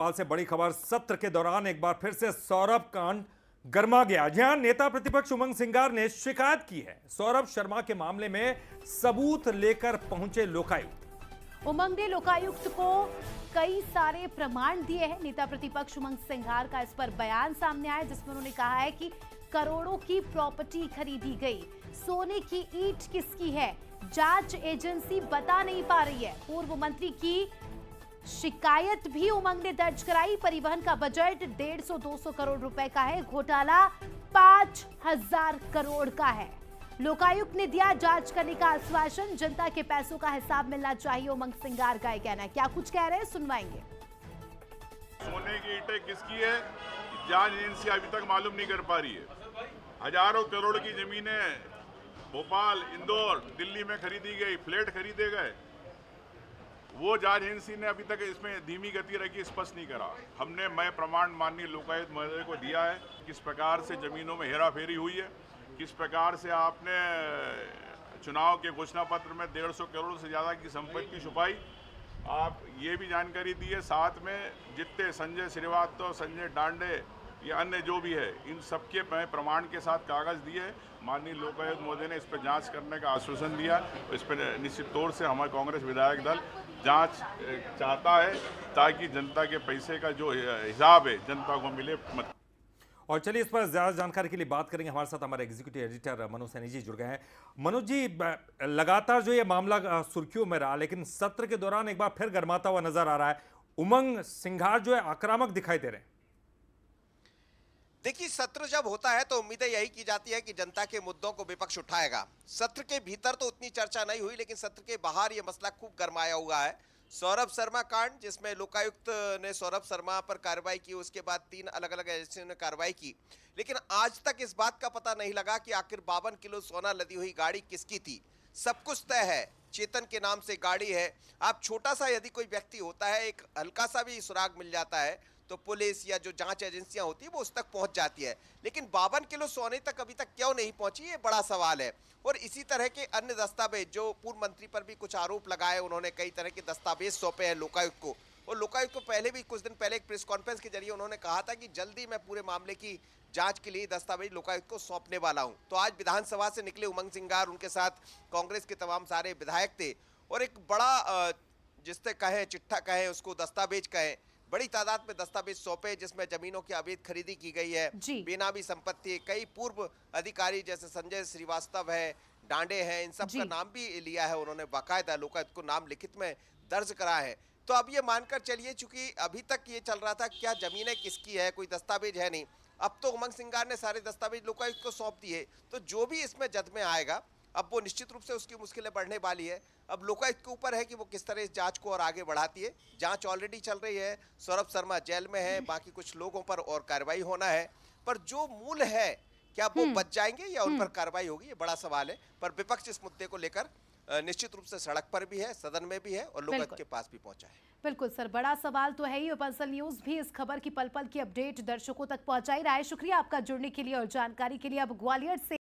भोपाल से बड़ी खबर। सत्र के दौरान एक बार फिर से सौरभ कांड गर्मा गया, जहां नेता प्रतिपक्ष उमंग सिंगार ने शिकायत की है। सौरभ शर्मा के मामले में सबूत लेकर पहुंचे लोकायुक्त। उमंग ने लोकायुक्त को कई सारे प्रमाण दिए हैं। नेता प्रतिपक्ष उमंग सिंघार का इस पर बयान सामने आया, जिसमें उन्होंने कहा है कि करोड़ों की प्रॉपर्टी खरीदी गई, सोने की ईंट किसकी है, जांच एजेंसी बता नहीं पा रही है। पूर्व मंत्री की शिकायत भी उमंग ने दर्ज कराई। परिवहन का बजट 150-200 करोड़ रुपए का है, घोटाला 5000 करोड़ का है। लोकायुक्त ने दिया जांच करने का आश्वासन, जनता के पैसों का हिसाब मिलना चाहिए, उमंग सिंगार का कहना है। क्या कुछ कह रहे हैं, सुनवाएंगे। सोने की ईंटें किसकी है, जांच एजेंसी अभी तक मालूम नहीं कर पा रही है। हजारों करोड़ की जमीनें भोपाल, इंदौर, दिल्ली में खरीदी गई, फ्लैट खरीदे गए, वो जांच एजेंसी ने अभी तक इसमें धीमी गति रखी, स्पष्ट नहीं करा। मैं प्रमाण माननीय लोकायुक्त महोदय को दिया है, किस प्रकार से जमीनों में हेराफेरी हुई है, किस प्रकार से आपने चुनाव के घोषणा पत्र में 150 करोड़ से ज़्यादा की संपत्ति छुपाई, आप ये भी जानकारी दी है। साथ में जितने संजय श्रीवास्तव, संजय डांडे या अन्य जो भी है, इन सबके प्रमाण के साथ कागज़ दिए। माननीय लोकायुक्त महोदय ने इस पर जांच करने का आश्वासन दिया। इस पर निश्चित तौर से हमारे कांग्रेस विधायक दल जांच चाहता है, ताकि जनता के पैसे का जो हिसाब है जनता को मिले। और चलिए, इस पर ज्यादा जानकारी के लिए बात करेंगे। हमारे साथ हमारे एग्जीक्यूटिव एडिटर मनोज सैनी जी जुड़ गए हैं। मनोज जी, लगातार जो ये मामला सुर्खियों में रहा, लेकिन सत्र के दौरान एक बार फिर गर्माता हुआ नजर आ रहा है। उमंग सिंघार जो है आक्रामक दिखाई दे रहे हैं। देखिए, सत्र जब होता है तो उम्मीदें यही की जाती है कि जनता के मुद्दों को विपक्ष उठाएगा। सत्र के भीतर तो उतनी चर्चा नहीं हुई, लेकिन सत्र के बाहर यह मसला खूब गरमाया हुआ है। सौरभ शर्मा कांड, जिसमें लोकायुक्त ने सौरभ शर्मा पर कार्रवाई की, उसके बाद 3 अलग अलग एजेंसियों ने कार्रवाई की, लेकिन आज तक इस बात का पता नहीं लगा कि आखिर 52 किलो सोना लदी हुई गाड़ी किसकी थी। सब कुछ तय है, चेतन के नाम से गाड़ी है। आप छोटा सा यदि कोई व्यक्ति होता है, एक हल्का सा भी सुराग मिल जाता है तो पुलिस या जो जांच एजेंसियां होती है वो उस तक पहुंच जाती है, लेकिन 52 किलो सोने तक अभी तक क्यों नहीं पहुंची, ये बड़ा सवाल है। और इसी तरह के अन्य दस्तावेज, जो पूर्व मंत्री पर भी कुछ आरोप लगाए, उन्होंने कई तरह के दस्तावेज सौंपे हैं लोकायुक्त को। और लोकायुक्त को पहले भी कुछ दिन पहले एक प्रेस कॉन्फ्रेंस के जरिए उन्होंने कहा था कि जल्दी मैं पूरे मामले की जांच के लिए दस्तावेज लोकायुक्त को सौंपने वाला हूं। तो आज विधानसभा से निकले उमंग सिंगार, उनके साथ कांग्रेस के तमाम सारे विधायक थे, और एक बड़ा जिससे कहें चिट्ठा कहें, उसको दस्तावेज कहें, बड़ी तादाद में दस्तावेज सौंपे, जिसमें जमीनों की अवैध खरीदी की गई है, बेनामी संपत्ति, कई पूर्व अधिकारी जैसे संजय श्रीवास्तव है, डांडे हैं, इन सब का नाम भी लिया है उन्होंने, बाकायदा लोकायुक्त को नाम लिखित में दर्ज करा है। तो अब ये मानकर चलिए, चूंकि अभी तक ये चल रहा था क्या जमीनें किसकी है, कोई दस्तावेज है नहीं, अब तो उमंग सिंगार ने सारे दस्तावेज लोकायुक्त को सौंप दिए, तो जो भी इसमें जद में आएगा, अब वो निश्चित रूप से उसकी मुश्किलें बढ़ने वाली है। अब लोकायुक्त के ऊपर है कि वो किस तरह इस जांच को और आगे बढ़ाती है। जांच ऑलरेडी चल रही है, सौरभ शर्मा जेल में है, बाकी कुछ लोगों पर और कार्रवाई होना है, पर जो मूल है क्या वो बच जाएंगे या उन पर कार्रवाई होगी, ये बड़ा सवाल है। पर विपक्ष इस मुद्दे को लेकर निश्चित रूप से सड़क पर भी है, सदन में भी है, और लोकायुक्त के पास भी पहुंचा है। बिल्कुल सर, बड़ा सवाल तो है ही। पंसल न्यूज भी इस खबर की पल पल की अपडेट दर्शकों तक पहुंचा ही रहा है। शुक्रिया आपका जुड़ने के लिए और जानकारी के लिए। अब ग्वालियर से